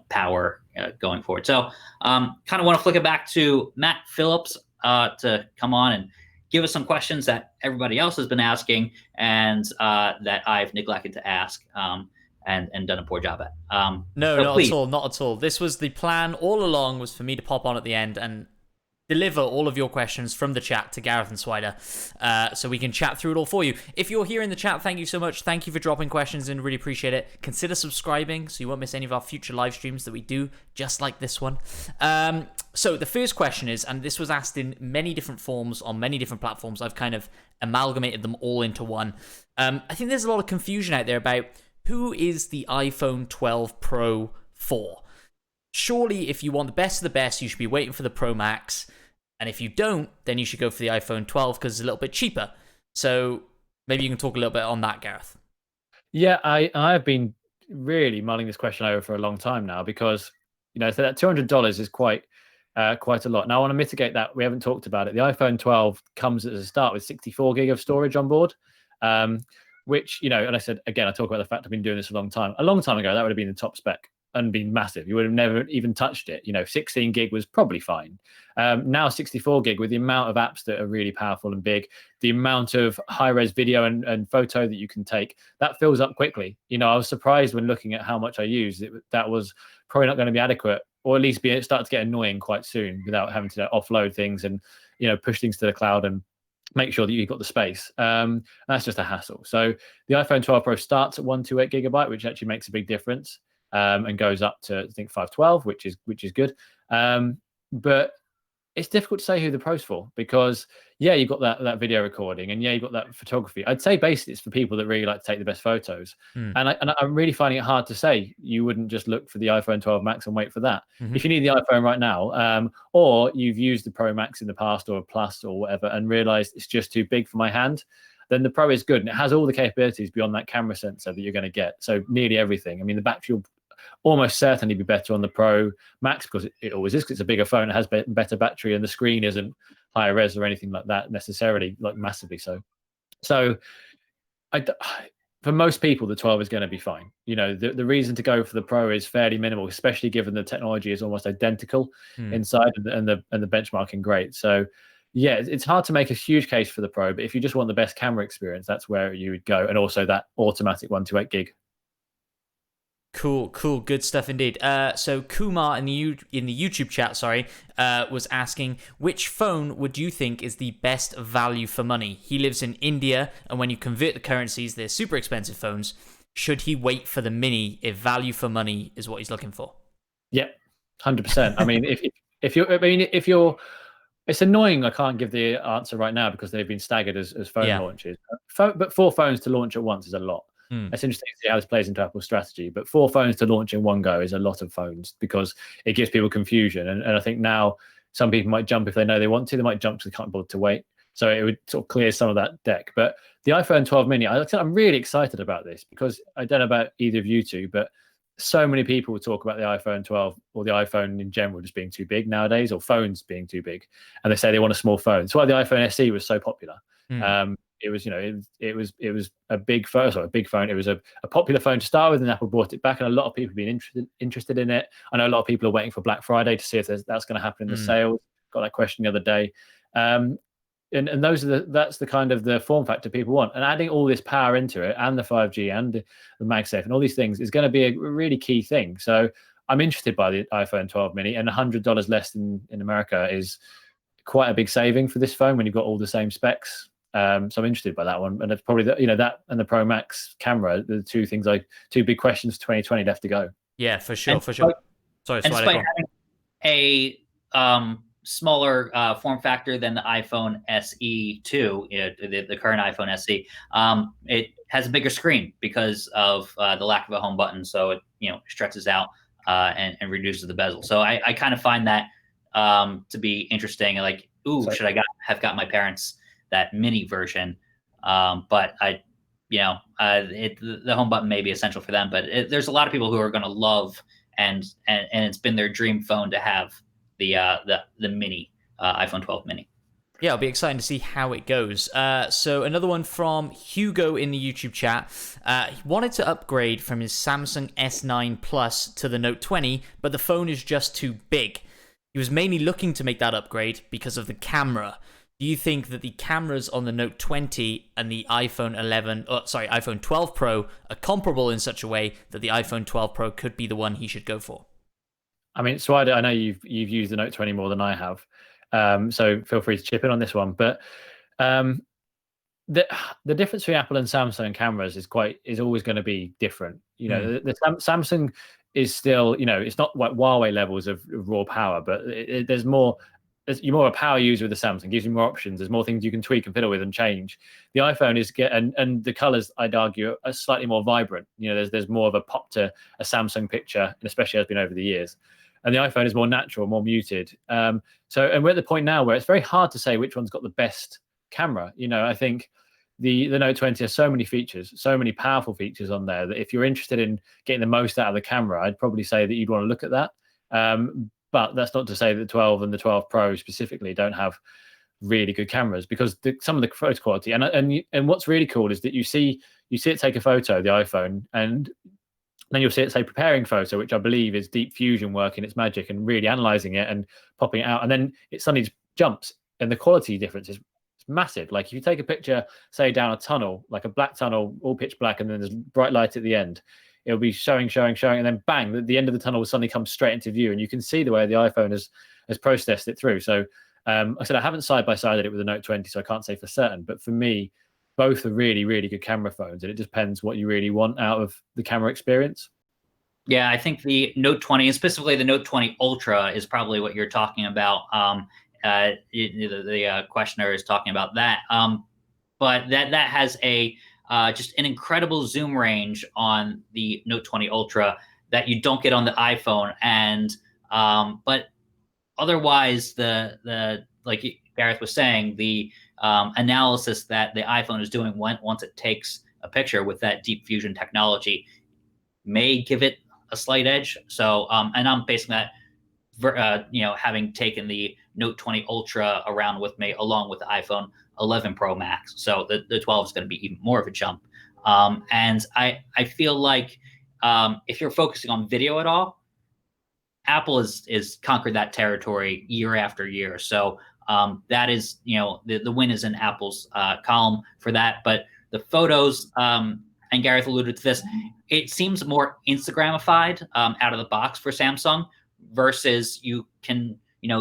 power going forward. So kind of want to flick it back to Matt Phillips to come on and give us some questions that everybody else has been asking and that I've neglected to ask and done a poor job at. No, so not please. at all, not at all. This was the plan all along, was for me to pop on at the end and deliver all of your questions from the chat to Gareth and Swider, so we can chat through it all for you. If you're here in the chat, thank you so much. Thank you for dropping questions and really appreciate it. Consider subscribing so you won't miss any of our future live streams that we do, just like this one. So the first question is, and this was asked in many different forms on many different platforms, I've kind of amalgamated them all into one. I think there's a lot of confusion out there about who is the iPhone 12 Pro for. Surely, if you want the best of the best, you should be waiting for the Pro Max. And if you don't, then you should go for the iPhone 12 because it's a little bit cheaper. So maybe you can talk a little bit on that, Gareth. Yeah, I've been really mulling this question over for a long time now because, so that $200 is quite a lot. Now, I want to mitigate that. We haven't talked about it. The iPhone 12 comes as a start with 64 gig of storage on board, which, and I said, again, I talk about the fact I've been doing this a long time. A long time ago, that would have been the top spec and been massive. You would have never even touched it. 16 gig was probably fine. Now 64 gig with the amount of apps that are really powerful and big, the amount of high-res video and photo that you can take, that fills up quickly. I was surprised when looking at how much I used. That was probably not going to be adequate, or at least start to get annoying quite soon without having to offload things and push things to the cloud and make sure that you've got the space. That's just a hassle. So the iPhone 12 Pro starts at 128 gigabyte, which actually makes a big difference. And goes up to, I think, 512, which is good. But it's difficult to say who the Pro's for because, yeah, you've got that video recording and, yeah, you've got that photography. I'd say basically it's for people that really like to take the best photos. And I'm really finding it hard to say you wouldn't just look for the iPhone 12 Max and wait for that. If you need the iPhone right now, or you've used the Pro Max in the past or a Plus or whatever and realized it's just too big for my hand, then the Pro is good. And it has all the capabilities beyond that camera sensor that you're going to get. So nearly everything. I mean, the battery will almost certainly be better on the Pro Max because it always is. It's a bigger phone. It has better battery and the screen isn't higher res or anything like that necessarily, like massively so. So for most people, the 12 is going to be fine. The reason to go for the Pro is fairly minimal, especially given the technology is almost identical inside and the benchmarking great. So yeah, it's hard to make a huge case for the Pro, but if you just want the best camera experience, that's where you would go. And also that automatic 128 gig. Cool, good stuff indeed. So Kumar in the YouTube chat, was asking which phone would you think is the best value for money? He lives in India, and when you convert the currencies, they're super expensive phones. Should he wait for the Mini if value for money is what he's looking for? Yeah, 100%. I mean, if you're, it's annoying. I can't give the answer right now because they've been staggered as phone launches. But 4 phones to launch at once is a lot. It's interesting to see how this plays into Apple's strategy, but 4 phones to launch in one go is a lot of phones because it gives people confusion. And I think now some people might jump if they know they want to. They might jump because they can't bother to wait. So it would sort of clear some of that deck. But the iPhone 12 mini, I'm really excited about this because I don't know about either of you two, but so many people talk about the iPhone 12 or the iPhone in general just being too big nowadays, or phones being too big. And they say they want a small phone. That's why the iPhone SE was so popular. It was, it was a big phone. Sorry, a big phone. It was a popular phone to start with, and Apple brought it back, and a lot of people have been interested in it. I know a lot of people are waiting for Black Friday to see if that's going to happen in the sales. Got that question the other day, and that's the kind of the form factor people want. And adding all this power into it, and the 5G, and the MagSafe, and all these things is going to be a really key thing. So I'm interested by the iPhone 12 mini, and $100 less in America is quite a big saving for this phone when you've got all the same specs. So I'm interested by that one, and it's probably that and the Pro Max camera, the two big questions for 2020 left to go. Yeah, for sure. Sorry, and despite having a smaller form factor than the iPhone SE 2, the current iPhone SE, it has a bigger screen because of the lack of a home button, so it stretches out and reduces the bezel. So I kind of find that to be interesting. Like, should I have got my parents that mini version? But the home button may be essential for them, but there's a lot of people who are going to love and it's been their dream phone to have the mini iPhone 12 mini. Yeah, it'll be exciting to see how it goes. So another one from Hugo in the YouTube chat. He wanted to upgrade from his Samsung S9 Plus to the Note 20, but the phone is just too big. He was mainly looking to make that upgrade because of the camera. Do you think that the cameras on the Note 20 and the iPhone 12 Pro are comparable in such a way that the iPhone 12 Pro could be the one he should go for? I mean, Swider, I know you've used the Note 20 more than I have, so feel free to chip in on this one. But the difference between Apple and Samsung cameras is always going to be different. The Samsung is still, it's not like Huawei levels of raw power, but there's more. You're more a power user with the Samsung. Gives you more options. There's more things you can tweak and fiddle with and change. The iPhone is and the colors, I'd argue, are slightly more vibrant. There's more of a pop to a Samsung picture, and especially has been over the years. And the iPhone is more natural, more muted. And we're at the point now where it's very hard to say which one's got the best camera. I think the Note 20 has so many features, so many powerful features on there that if you're interested in getting the most out of the camera, I'd probably say that you'd want to look at that. But that's not to say that the 12 and the 12 Pro specifically don't have really good cameras, because some of the photo quality and what's really cool is that you see it take a photo of the iPhone, and then you'll see it say preparing photo, which I believe is Deep Fusion working its magic and really analyzing it and popping it out, and then it suddenly just jumps, and the quality difference is massive. Like if you take a picture, say down a tunnel, like a black tunnel, all pitch black, and then there's bright light at the end, it'll be showing, and then bang, the end of the tunnel will suddenly come straight into view, and you can see the way the iPhone has processed it through. So I said I haven't side-by-sided it with the Note 20, so I can't say for certain, but for me, both are really, really good camera phones, and it depends what you really want out of the camera experience. Yeah, I think the Note 20, and specifically the Note 20 Ultra, is probably what you're talking about. The questioner is talking about that. But that has just an incredible zoom range on the Note 20 Ultra that you don't get on the iPhone. And but otherwise, the like Gareth was saying, the analysis that the iPhone is doing once it takes a picture with that Deep Fusion technology may give it a slight edge. So, and I'm basing that, having taken the Note 20 Ultra around with me along with the iPhone 11 Pro Max. So the 12 is going to be even more of a jump. And I feel like if you're focusing on video at all, Apple is conquered that territory year after year. So that is, the win is in Apple's column for that. But the photos, and Gareth alluded to this, it seems more Instagramified out of the box for Samsung, versus you can,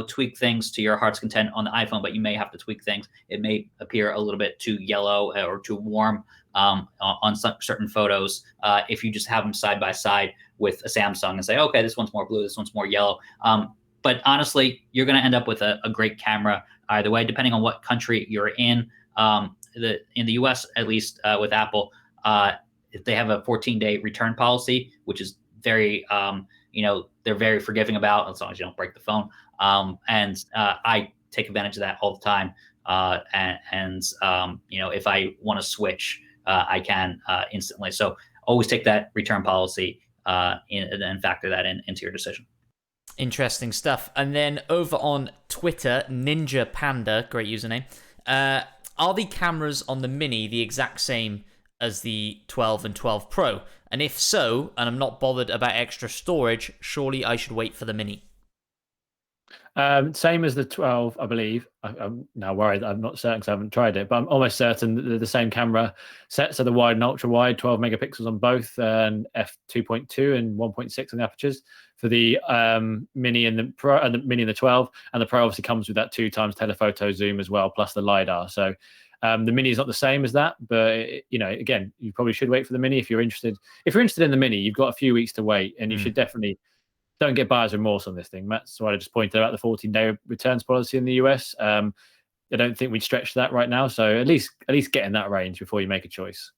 tweak things to your heart's content on the iPhone, but you may have to tweak things. It may appear a little bit too yellow or too warm on certain photos if you just have them side by side with a Samsung and say, okay, this one's more blue, this one's more yellow. But honestly, you're going to end up with a great camera either way, depending on what country you're in. In the US, at least with Apple, they have a 14-day return policy, which is very, they're very forgiving about, as long as you don't break the phone. And I take advantage of that all the time. If I want to switch, I can instantly. So always take that return policy and factor that into your decision. Interesting stuff. And then over on Twitter, Ninja Panda, great username. Are the cameras on the Mini the exact same as the 12 and 12 Pro? And if so, and I'm not bothered about extra storage, surely I should wait for the Mini. Same as the 12, I believe. I'm now worried. I'm not certain because I haven't tried it, but I'm almost certain that they're the same camera sets. So the wide and ultra wide, 12 megapixels on both, and f2.2 and 1.6 on the apertures for the Mini and the Pro, and the Mini and the 12. And the Pro obviously comes with that 2x telephoto zoom as well, plus the lidar. So the Mini is not the same as that, but again, you probably should wait for the Mini if you're interested. If you're interested in the Mini, you've got a few weeks to wait, and you should definitely. Don't get buyer's remorse on this thing. That's why I just pointed out the 14-day returns policy in the US. I don't think we'd stretch that right now. So at least get in that range before you make a choice.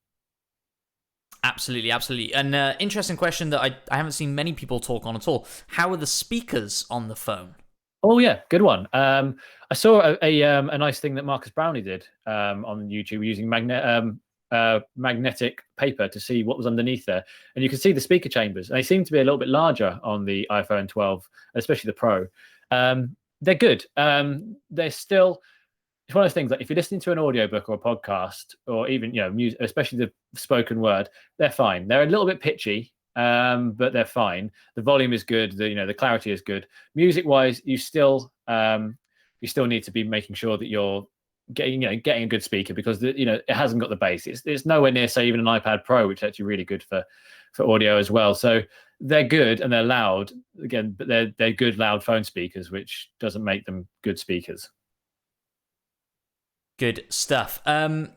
Absolutely. And interesting question that I haven't seen many people talk on at all. How are the speakers on the phone? Oh yeah, good one. I saw a nice thing that Marcus Brownlee did on YouTube using magnetic paper to see what was underneath there, and you can see the speaker chambers, and they seem to be a little bit larger on the iPhone 12, especially the Pro. They're good. They're still, it's one of those things, like if you're listening to an audiobook or a podcast, or even music, especially the spoken word, they're fine. They're a little bit pitchy, but they're fine. The volume is good. The clarity is good. Music wise, you still need to be making sure that you're getting a good speaker, because it hasn't got the bass. It's nowhere near, say, even an iPad Pro, which is actually really good for audio as well. So they're good and they're loud again, but they're good loud phone speakers, which doesn't make them good speakers. Good stuff. And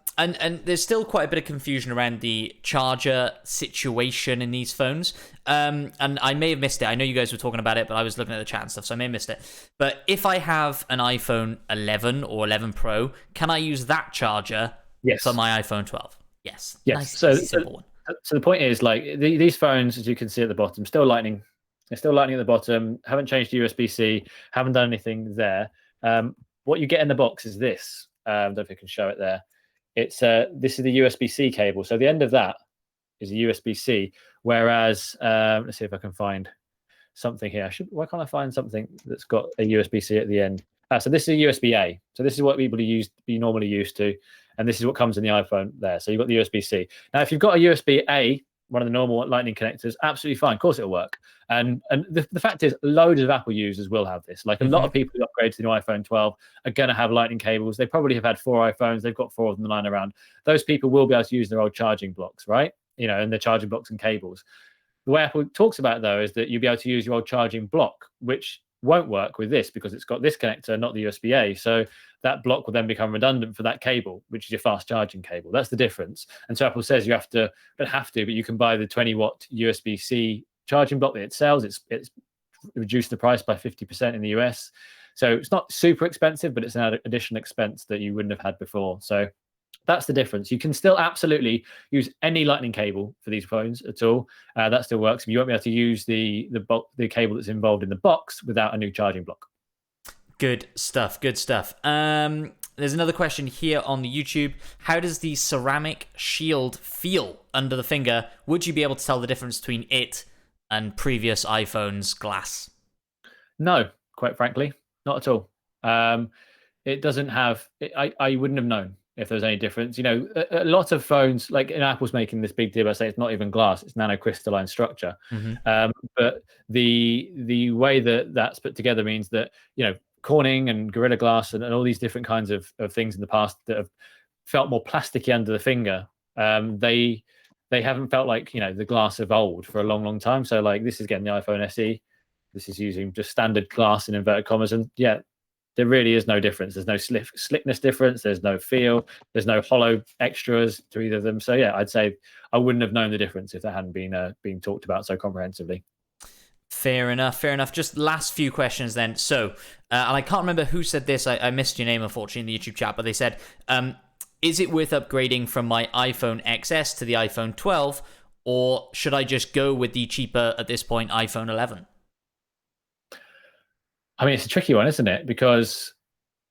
there's still quite a bit of confusion around the charger situation in these phones. And I may have missed it. I know you guys were talking about it, but I was looking at the chat and stuff, so I may have missed it. But if I have an iPhone 11 or 11 Pro, can I use that charger for my iPhone 12? Yes. Yes. Nice, simple one. So the point is, like, these phones, as you can see at the bottom, still lightning. They're still lightning at the bottom. Haven't changed to USB-C. Haven't done anything there. What you get in the box is this. I don't know if I can show it there. It's this is the USB-C cable. So the end of that is a USB-C. Whereas, let's see if I can find something here. Why can't I find something that's got a USB-C at the end? So this is a USB-A. So this is what people be normally used to, and this is what comes in the iPhone there. So you've got the USB-C. Now, if you've got a USB-A, one of the normal Lightning connectors, absolutely fine. Of course, it'll work. And the fact is, loads of Apple users will have this. Like a lot of people who upgrade to the new iPhone 12 are going to have Lightning cables. They probably have had 4 iPhones. They've got 4 of them lying around. Those people will be able to use their old charging blocks, right? And their charging blocks and cables. The way Apple talks about it, though, is that you'll be able to use your old charging block, which won't work with this because it's got this connector, not the USB-A. So that block will then become redundant for that cable, which is your fast charging cable. That's the difference. And so Apple says but you can buy the 20-watt USB-C charging block that it sells. It's reduced the price by 50% in the US. So it's not super expensive, but it's an additional expense that you wouldn't have had before. So that's the difference. You can still absolutely use any Lightning cable for these phones at all. That still works. You won't be able to use the cable that's involved in the box without a new charging block. Good stuff. Good stuff. There's another question here on the YouTube. How does the ceramic shield feel under the finger? Would you be able to tell the difference between it and previous iPhone's glass? No, quite frankly, not at all. It doesn't have. I wouldn't have known if there's any difference. A lot of phones, like Apple's making this big deal about saying it's not even glass, it's nanocrystalline structure. But the way that's put together means that Corning and Gorilla Glass and all these different kinds of things in the past that have felt more plasticky under the finger, they haven't felt like the glass of old for a long time. So like this is again the iPhone SE. This is using just standard glass in inverted commas, and there really is no difference. There's no slickness difference. There's no feel. There's no hollow extras to either of them. So I'd say I wouldn't have known the difference if that hadn't been being talked about so comprehensively. Fair enough. Just last few questions then. So, and I can't remember who said this. I missed your name, unfortunately, in the YouTube chat, but they said, is it worth upgrading from my iPhone XS to the iPhone 12, or should I just go with the cheaper, at this point, iPhone 11? I mean, it's a tricky one, isn't it? Because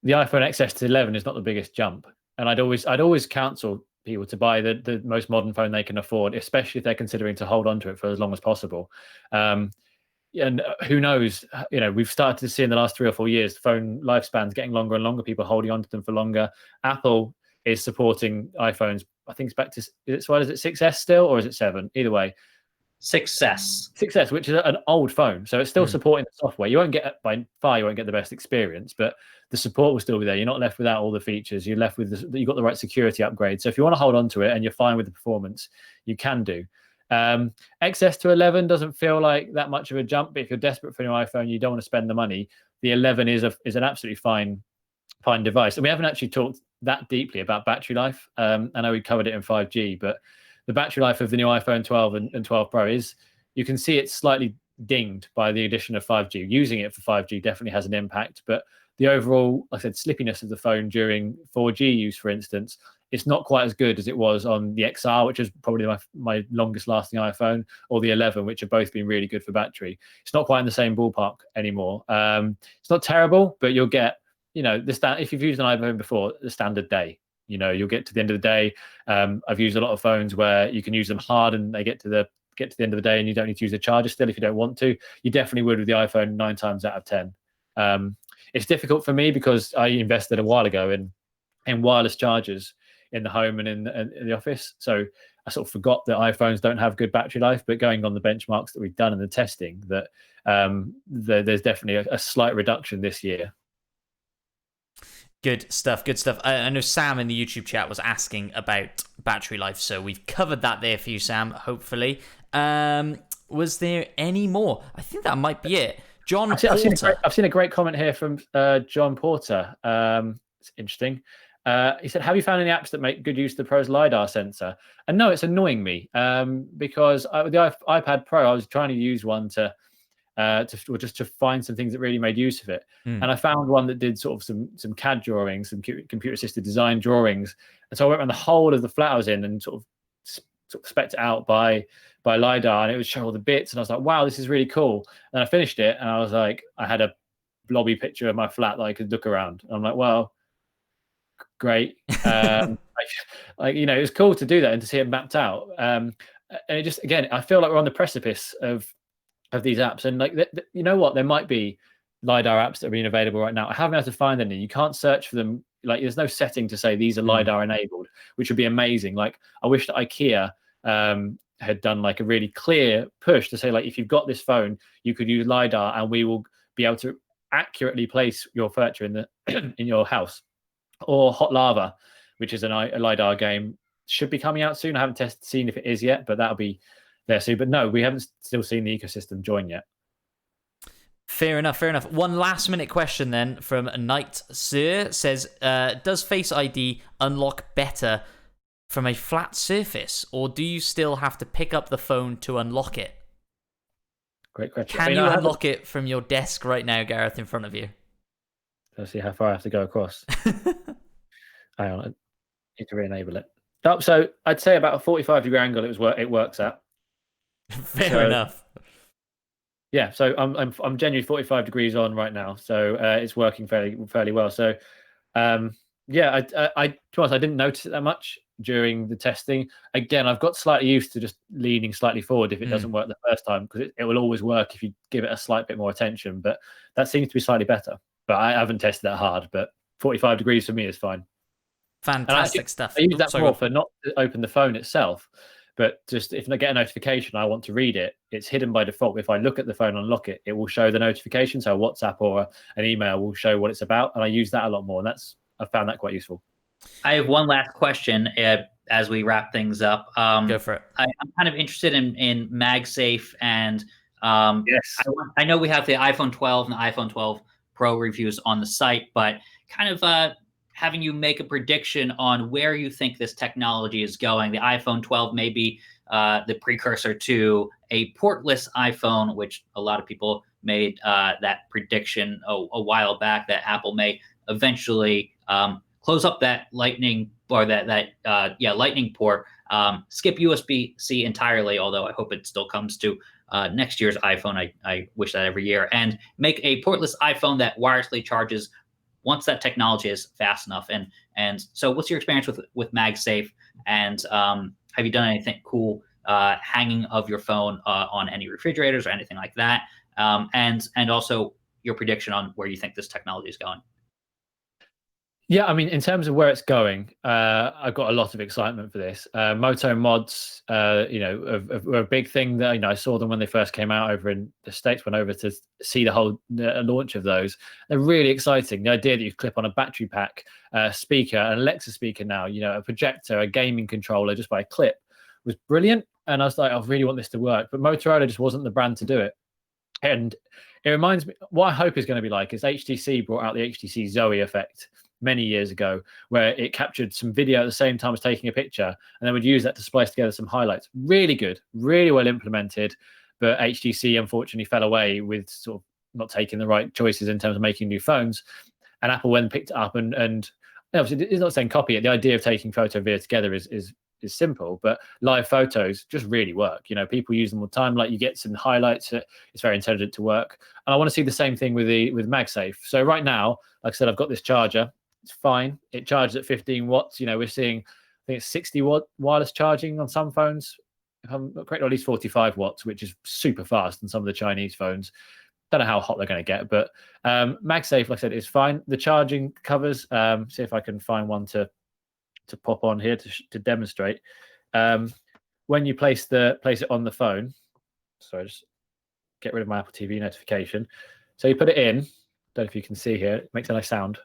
the iPhone XS to 11 is not the biggest jump. And I'd always counsel people to buy the most modern phone they can afford, especially if they're considering to hold on to it for as long as possible. And who knows, we've started to see in the last 3 or 4 years, phone lifespans getting longer and longer, people holding on to them for longer. Apple is supporting iPhones. I think it's back to, is it 6S still, or is it 7? Either way. 6S, which is an old phone, so it's still supporting the software. You won't get the best experience, but the support will still be there. You're not left without all the features. You're left with you've got the right security upgrade. So if you want to hold on to it and you're fine with the performance, you can do. XS to 11 doesn't feel like that much of a jump, but if you're desperate for a new iPhone, you don't want to spend the money. The 11 is an absolutely fine device, and we haven't actually talked that deeply about battery life. I know we covered it in 5G, but the battery life of the new iPhone 12 and 12 Pro is, you can see it's slightly dinged by the addition of 5G. Using it for 5G definitely has an impact, but the overall, like I said, slippiness of the phone during 4G use, for instance, it's not quite as good as it was on the XR, which is probably my longest lasting iPhone, or the 11, which have both been really good for battery. It's not quite in the same ballpark anymore. It's not terrible, but you'll get, if you've used an iPhone before, the standard day. You'll get to the end of the day. I've used a lot of phones where you can use them hard and they get to the end of the day and you don't need to use the charger still if you don't want to. You definitely would with the iPhone 9 times out of 10. It's difficult for me because I invested a while ago in wireless chargers in the home and in the office. So I sort of forgot that iPhones don't have good battery life, but going on the benchmarks that we've done in the testing, that there's definitely a slight reduction this year. Good stuff. I know Sam in the YouTube chat was asking about battery life, so we've covered that there for you, Sam, hopefully. Was there any more? I think that might be it. John Porter. I've seen a great comment here from John Porter. It's interesting. He said, have you found any apps that make good use of the Pro's LiDAR sensor? And no, it's annoying me because with the iPad Pro, I was trying to use one to find some things that really made use of it. And I found one that did sort of some CAD drawings, some computer-assisted design drawings. And so I went around the whole of the flat I was in and sort of spec'd it out by LiDAR, and it would show all the bits. And I was like, wow, this is really cool. And I finished it, and I was like, I had a blobby picture of my flat that I could look around. And I'm like, well, great. It was cool to do that and to see it mapped out. And it just, again, I feel like we're on the precipice of these apps. And like, you know what? There might be LiDAR apps that are being available right now. I haven't been able to find any. You can't search for them. Like, there's no setting to say these are LiDAR enabled, which would be amazing. Like, I wish that IKEA had done like a really clear push to say, like, if you've got this phone, you could use LiDAR and we will be able to accurately place your furniture in the in your house. Or Hot Lava, which is a LiDAR game, should be coming out soon. I haven't seen if it is yet, but that'll be there soon. But no, we haven't still seen the ecosystem join yet. Fair enough. One last minute question then from Knight Sir says, does Face ID unlock better from a flat surface, or do you still have to pick up the phone to unlock it? Great question. Can you unlock it from your desk right now, Gareth, in front of you? Let's see how far I have to go across. Hang on, I need to re-enable it. Oh, so I'd say about a 45-degree angle it works at. Fair enough. Yeah, so I'm genuinely 45 degrees on right now, so it's working fairly well. So to be honest, I didn't notice it that much during the testing. Again, I've got slightly used to just leaning slightly forward if it doesn't work the first time, because it will always work if you give it a slight bit more attention. But that seems to be slightly better. But I haven't tested that hard. But 45 degrees for me is fine. Fantastic stuff. I use that more for not to open the phone itself, but just if I get a notification, I want to read it. It's hidden by default. If I look at the phone and unlock it, it will show the notification. So WhatsApp or an email will show what it's about, and I use that a lot more. And I found that quite useful. I have one last question as we wrap things up. Go for it. I'm kind of interested in MagSafe, and yes, I know we have the iPhone 12 and the iPhone 12 Pro reviews on the site, but kind of having you make a prediction on where you think this technology is going. The iPhone 12 may be the precursor to a portless iPhone, which a lot of people made that prediction a while back, that Apple may eventually close up that Lightning or Lightning port, skip USB-C entirely, although I hope it still comes to next year's iPhone. I wish that every year, and make a portless iPhone that wirelessly charges once that technology is fast enough. And so what's your experience with MagSafe, and have you done anything cool hanging of your phone on any refrigerators or anything like that? And also your prediction on where you think this technology is going. Yeah, I mean, in terms of where it's going, I've got a lot of excitement for this. Moto mods, were a big thing that, I saw them when they first came out over in the States, went over to see the whole launch of those. They're really exciting. The idea that you clip on a battery pack, speaker, an Alexa speaker now, a projector, a gaming controller just by a clip was brilliant. And I was like, I really want this to work. But Motorola just wasn't the brand to do it. And it reminds me, what I hope is going to be like is HTC brought out the HTC Zoe effect many years ago, where it captured some video at the same time as taking a picture, and then would use that to splice together some highlights. Really good, really well implemented, but HTC unfortunately fell away with sort of not taking the right choices in terms of making new phones. And Apple then picked it up and obviously it's not saying copy it. The idea of taking photo and video together is simple, but live photos just really work. People use them all the time. Like, you get some highlights. It's very intelligent to work. And I want to see the same thing with MagSafe. So right now, like I said, I've got this charger. It's fine. It charges at 15 watts. We're seeing, I think it's 60-watt wireless charging on some phones, if I'm not correct, or at least 45 watts, which is super fast on some of the Chinese phones. Don't know how hot they're going to get, but MagSafe, like I said, is fine. The charging covers, see if I can find one to pop on here to demonstrate. When you place it on the phone, sorry, just get rid of my Apple TV notification. So you put it in, don't know if you can see here, it makes a nice sound,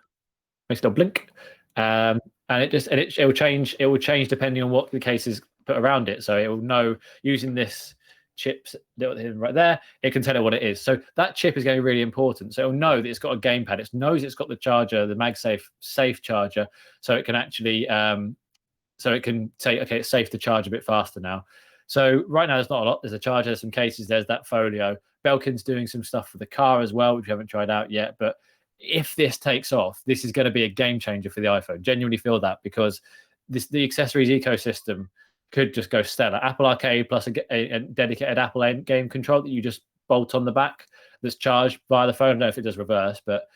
makes a little blink, and it will change depending on what the case is put around it. So it will know, using this chip right there, it can tell it what it is. So that chip is going to be really important. So it'll know that it's got a gamepad, it knows it's got the charger, the MagSafe safe charger, so it can actually so it can say, okay, it's safe to charge a bit faster now. So right now there's not a lot. There's a charger, there's some cases, there's that folio. Belkin's doing some stuff for the car as well, which we haven't tried out yet. But if this takes off, this is going to be a game changer for the iPhone. Genuinely feel that, because the accessories ecosystem could just go stellar. Apple Arcade plus a dedicated Apple game control that you just bolt on the back that's charged via the phone. I don't know if it does reverse, but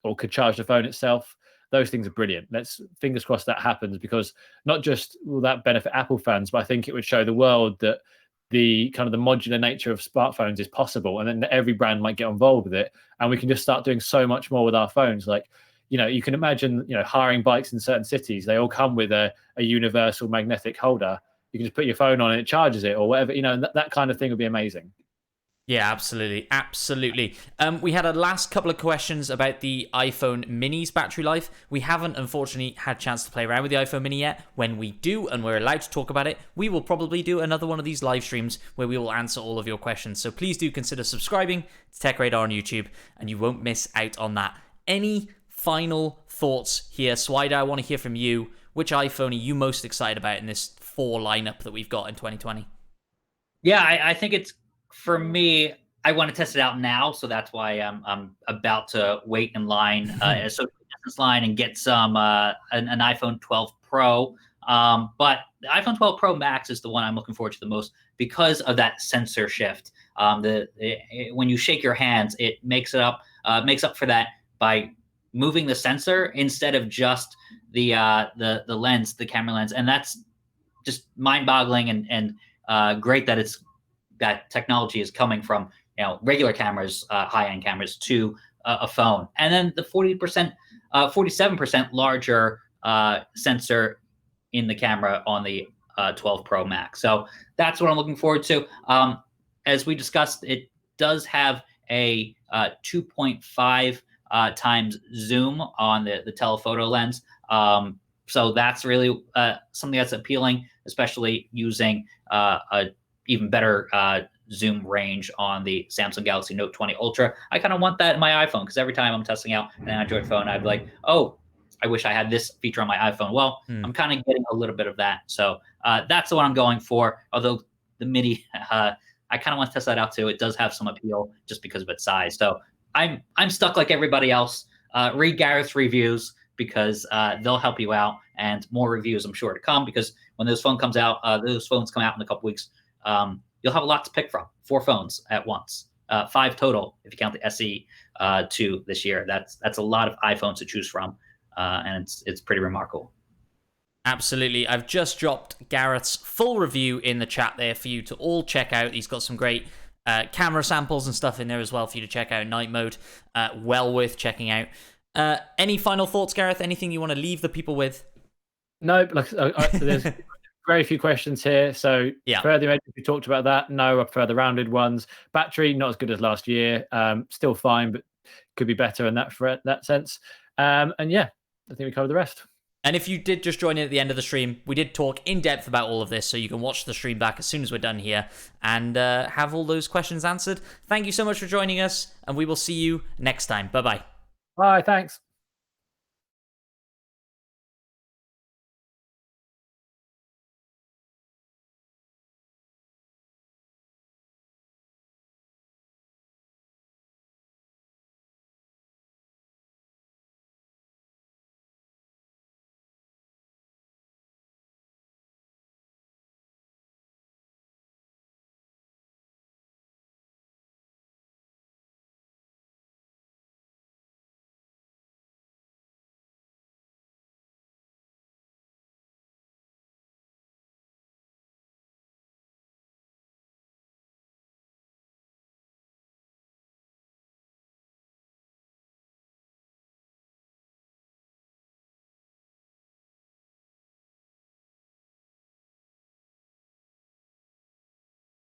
or could charge the phone itself. Those things are brilliant. Let's fingers crossed that happens, because not just will that benefit Apple fans, but I think it would show the world that the kind of the modular nature of smartphones is possible, and then every brand might get involved with it, and we can just start doing so much more with our phones. Like, you can imagine, hiring bikes in certain cities, they all come with a universal magnetic holder. You can just put your phone on and it charges it, or whatever, that kind of thing would be amazing. Yeah, absolutely. Absolutely. We had a last couple of questions about the iPhone Mini's battery life. We haven't, unfortunately, had a chance to play around with the iPhone Mini yet. When we do, and we're allowed to talk about it, we will probably do another one of these live streams where we will answer all of your questions. So please do consider subscribing to TechRadar on YouTube, and you won't miss out on that. Any final thoughts here? Swider, I want to hear from you. Which iPhone are you most excited about in this 4 lineup that we've got in 2020? Yeah, I think it's, for me, I want to test it out now, so that's why I'm about to wait in line, a social distance line, and get some an iPhone 12 Pro. But the iPhone 12 Pro Max is the one I'm looking forward to the most because of that sensor shift. When you shake your hands, it makes up for that by moving the sensor instead of just the lens, the camera lens, and that's just mind-boggling and great that technology is coming from regular cameras, high-end cameras, to a phone. And then the 47% larger sensor in the camera on the 12 Pro Max. So that's what I'm looking forward to. As we discussed, it does have a 2.5 times zoom on the telephoto lens. So that's really something that's appealing, especially using a even better zoom range on the Samsung Galaxy Note 20 Ultra. I kind of want that in my iPhone, because every time I'm testing out an Android phone, I'd be like, oh, I wish I had this feature on my iPhone. Well, I'm kind of getting a little bit of that. So that's what I'm going for. Although the Mini, I kind of want to test that out too. It does have some appeal just because of its size. So I'm stuck like everybody else. Read Gareth's reviews, because they'll help you out, and more reviews I'm sure to come, because when those phones come out in a couple weeks, you'll have a lot to pick from. 4 phones at once, 5 total if you count the SE 2 this year. That's a lot of iPhones to choose from, and it's pretty remarkable. Absolutely. I've just dropped Gareth's full review in the chat there for you to all check out. He's got some great camera samples and stuff in there as well for you to check out. Night mode, well worth checking out. Any final thoughts, Gareth? Anything you want to leave the people with? No, there's very few questions here. So yeah, further images, we talked about that. No, I prefer the rounded ones. Battery, not as good as last year. Still fine, but could be better in that sense. And yeah, I think we covered the rest. And if you did just join in at the end of the stream, we did talk in depth about all of this, so you can watch the stream back as soon as we're done here and have all those questions answered. Thank you so much for joining us, and we will see you next time. Bye-bye. Bye, thanks.